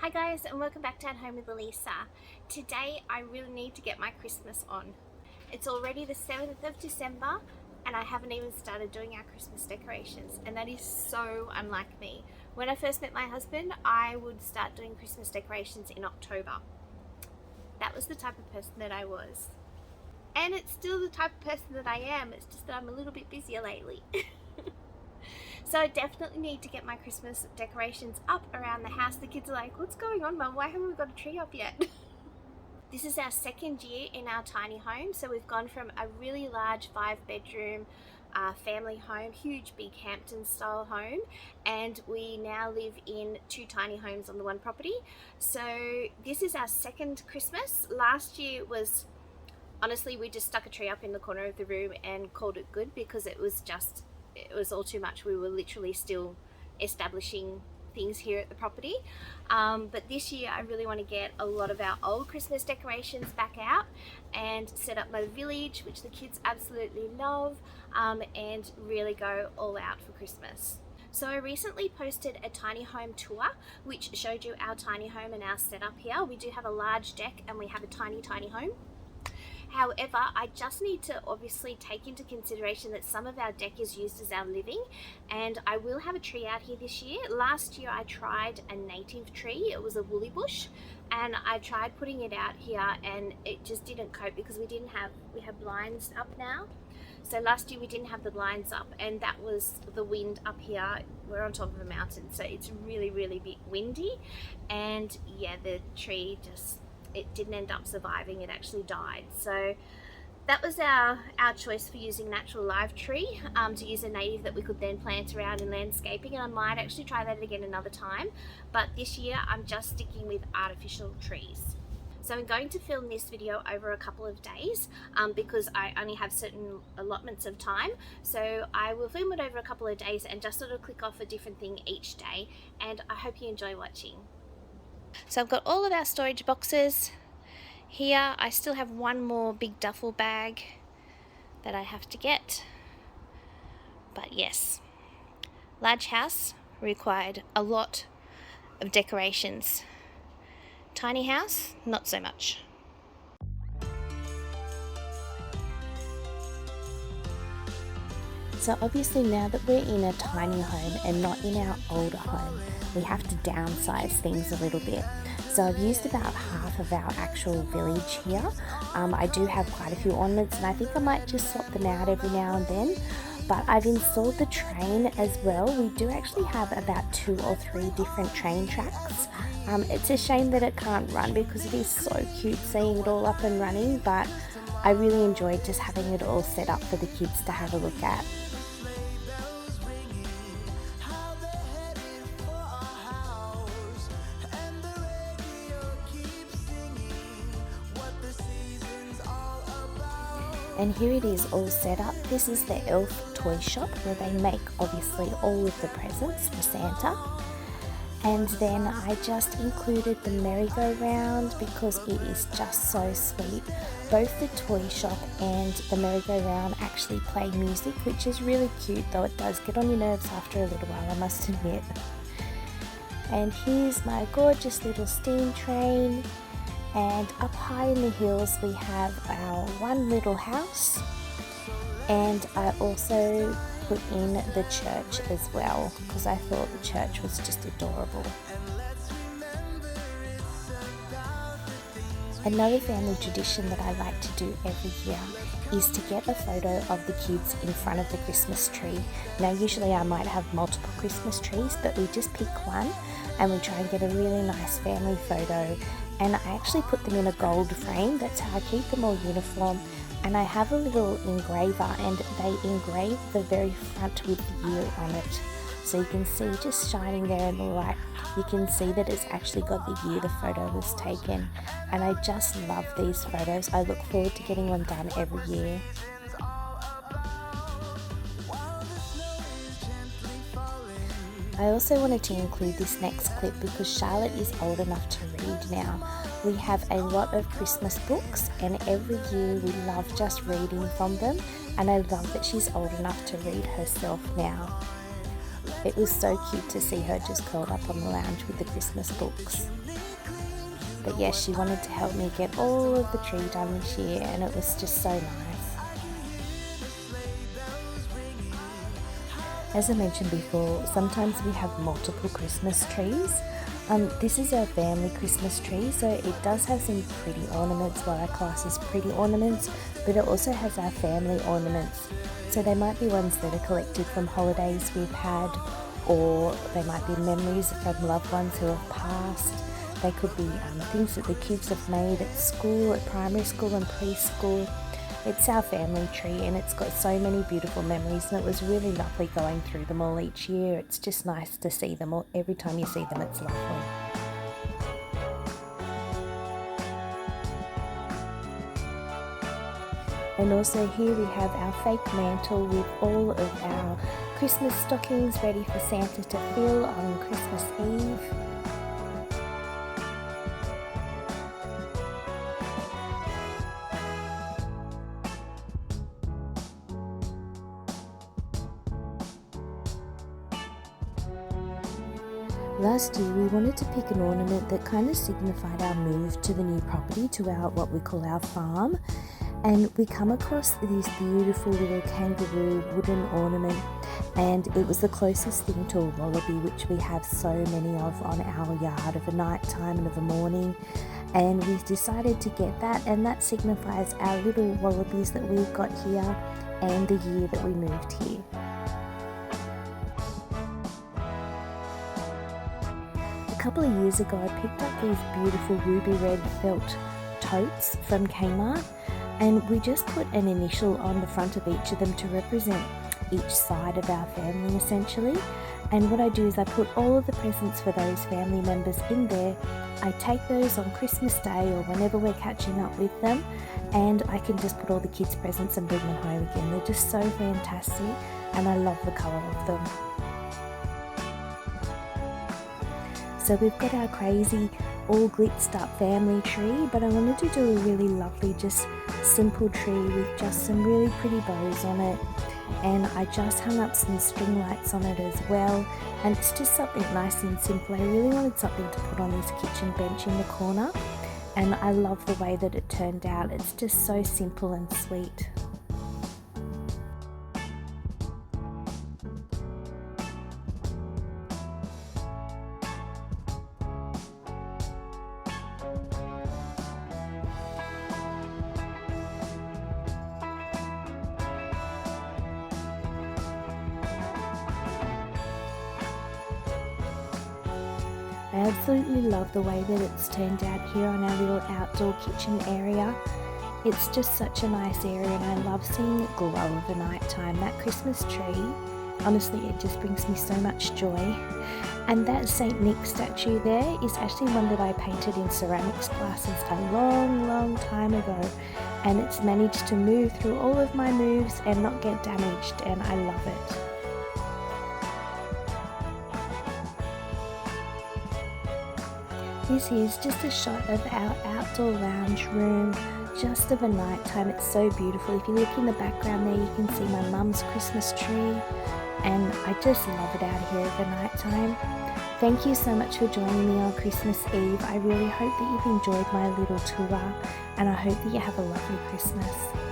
Hi guys, and welcome back to At Home with Elisa. Today I really need to get my Christmas on. It's already the 7th of December and I haven't even started doing our Christmas decorations, and that is so unlike me. When I first met my husband, I would start doing Christmas decorations in October. That was the type of person that I was. And it's still the type of person that I am, it's just that I'm a little bit busier lately. So I definitely need to get my Christmas decorations up around the house. The kids are like, what's going on, Mum? Why haven't we got a tree up yet? This is our second year in our tiny home. So we've gone from a really large 5-bedroom family home, huge big Hampton style home, and we now live in 2 tiny homes on the one property. So this is our second Christmas. Last year was, honestly, we just stuck a tree up in the corner of the room and called it good because it was all too much. We were literally still establishing things here at the property. But this year I really want to get a lot of our old Christmas decorations back out and set up my village, which the kids absolutely love, and really go all out for Christmas. So I recently posted a tiny home tour which showed you our tiny home and our setup here. We do have a large deck and we have a tiny home. However, I just need to obviously take into consideration that some of our deck is used as our living, and I will have a tree out here this year. Last year I tried a native tree. It was a woolly bush, and I tried putting it out here and it just didn't cope because we have blinds up now. So last year we didn't have the blinds up, and that was the wind up here. We're on top of a mountain, so it's really bit windy, and yeah, the tree it didn't end up surviving. It actually died. So that was our choice for using natural live tree, to use a native that we could then plant around in landscaping, and I might actually try that again another time, but this year I'm just sticking with artificial trees. So I'm going to film this video over a couple of days because I only have certain allotments of time. So I will film it over a couple of days and just sort of click off a different thing each day, and I hope you enjoy watching. So I've got all of our storage boxes here. I still have one more big duffel bag that I have to get. But yes, large house required a lot of decorations. Tiny house, not so much. So obviously now that we're in a tiny home and not in our older home, we have to downsize things a little bit. So I've used about half of our actual village here. I do have quite a few ornaments and I think I might just swap them out every now and then. But I've installed the train as well. We do actually have about 2 or 3 different train tracks. It's a shame that it can't run because it is so cute seeing it all up and running, but I really enjoyed just having it all set up for the kids to have a look at. And here it is all set up. This is the Elf toy shop where they make obviously all of the presents for Santa. And then I just included the merry-go-round because it is just so sweet. Both the toy shop and the merry-go-round actually play music, which is really cute, though it does get on your nerves after a little while, I must admit. And here's my gorgeous little steam train. And up high in the hills we have our one little house, and I also put in the church as well because I thought the church was just adorable. Another family tradition that I like to do every year is to get a photo of the kids in front of the Christmas tree. Now usually I might have multiple Christmas trees, but we just pick one and we try and get a really nice family photo. And I actually put them in a gold frame. That's how I keep them all uniform. And I have a little engraver and they engrave the very front with the year on it. So you can see just shining there in the light, you can see that it's actually got the year the photo was taken. And I just love these photos. I look forward to getting one done every year. I also wanted to include this next clip because Charlotte is old enough to read now. We have a lot of Christmas books and every year we love just reading from them, and I love that she's old enough to read herself now. It was so cute to see her just curled up on the lounge with the Christmas books. But yes, she wanted to help me get all of the tree done this year, and it was just so nice. As I mentioned before, sometimes we have multiple Christmas trees. This is our family Christmas tree, so it does have some pretty ornaments, what I class as pretty ornaments, but it also has our family ornaments. So they might be ones that are collected from holidays we've had, or they might be memories from loved ones who have passed. They could be things that the kids have made at school, at primary school and preschool. It's our family tree, and it's got so many beautiful memories, and it was really lovely going through them all each year. It's just nice to see them all. Every time you see them, it's lovely. And also here we have our fake mantle with all of our Christmas stockings ready for Santa to fill on Christmas Eve. Last year we wanted to pick an ornament that kind of signified our move to the new property, to our what we call our farm, and we come across this beautiful little kangaroo wooden ornament, and it was the closest thing to a wallaby, which we have so many of on our yard of a night time and of a morning, and we decided to get that, and that signifies our little wallabies that we've got here and the year that we moved here. A couple of years ago I picked up these beautiful ruby red felt totes from Kmart, and we just put an initial on the front of each of them to represent each side of our family essentially. And what I do is I put all of the presents for those family members in there. I take those on Christmas Day or whenever we're catching up with them, and I can just put all the kids' presents and bring them home again. They're just so fantastic, and I love the colour of them. So we've got our crazy, all glitzed up family tree, but I wanted to do a really lovely, just simple tree with just some really pretty bows on it. And I just hung up some string lights on it as well. And it's just something nice and simple. I really wanted something to put on this kitchen bench in the corner. And I love the way that it turned out. It's just so simple and sweet. I absolutely love the way that it's turned out here on our little outdoor kitchen area. It's just such a nice area, and I love seeing it glow over night time. That Christmas tree, honestly, it just brings me so much joy. And that St. Nick statue there is actually one that I painted in ceramics classes a long time ago, and it's managed to move through all of my moves and not get damaged, and I love it. This is just a shot of our outdoor lounge room, just of a night time. It's so beautiful. If you look in the background there, you can see my mum's Christmas tree, and I just love it out here at the night time. Thank you so much for joining me on Christmas Eve. I really hope that you've enjoyed my little tour, and I hope that you have a lovely Christmas.